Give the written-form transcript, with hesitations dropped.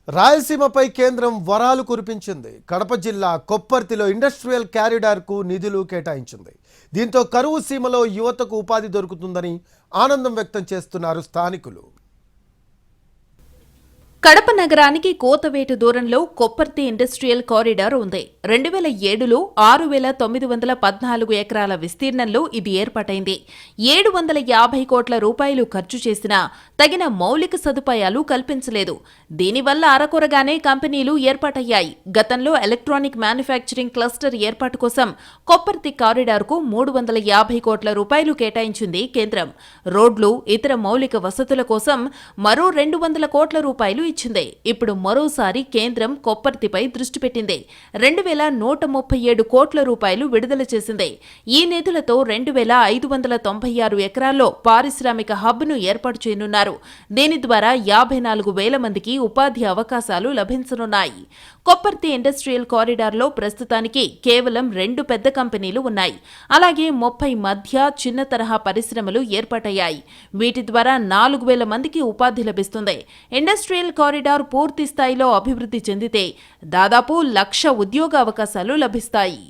రాయలసీమపై కేంద్రం వరాలు కురిపించింది. కడప జిల్లా కొప్పర్తిలో ఇండస్ట్రియల్ కారిడార్కు నిధులు కేటాయించింది. దీంతో కరువు సీమలో యువతకు ఉపాధి దొరుకుతుందని ఆనందం వ్యక్తం చేస్తున్నారు స్థానికులు. కడప నగరానికి కోతవేటు దూరంలో కొప్పర్తి ఇండస్ట్రియల్ కారిడార్ ఉంది. 2007లో 6,914 ఎకరాల విస్తీర్ణంలో ఇది ఏర్పాటైంది. 750 కోట్ల రూపాయలు ఖర్చు చేసినా తగిన మౌలిక సదుపాయాలు కల్పించలేదు. దీనివల్ల అరకొరగానే కంపెనీలు ఏర్పాటయ్యాయి. గతంలో ఎలక్ట్రానిక్ మ్యానుఫ్యాక్చరింగ్ క్లస్టర్ ఏర్పాటు కోసం కొప్పర్తి కారిడార్కు 350 కోట్ల రూపాయలు కేటాయించింది కేంద్రం. రోడ్లు, ఇతర మౌలిక వసతుల కోసం మరో 200 కోట్ల రూపాయలు ఇచ్చింది. ఇప్పుడు మరోసారి కేంద్రం కొప్పర్తిపై దృష్టి పెట్టింది. 2,137 కోట్ల రూపాయలు విడుదల చేసింది. ఈ నిధులతో 2,596 ఎకరాల్లో పారిశ్రామిక హబ్ను ఏర్పాటు చేయనున్నారు. దీని ద్వారా 54,000 మందికి ఉపాధి అవకాశాలు లభించనున్నాయి. కొప్పర్తి ఇండస్ట్రియల్ కారిడార్లో ప్రస్తుతానికి కేవలం 2 పెద్ద కంపెనీలు ఉన్నాయి. అలాగే 30 మధ్య, చిన్న తరహా పరిశ్రమలు ఏర్పాటయ్యాయి. వీటి ద్వారా 4,000 మందికి ఉపాధి లభిస్తుంది. ఇండస్ట్రియల్ కారిడార్ పూర్తి స్థాయిలో అభివృద్ధి చెందితే దాదాపు 1,00,000 ఉద్యోగ అవకాశాలు లభిస్తాయి.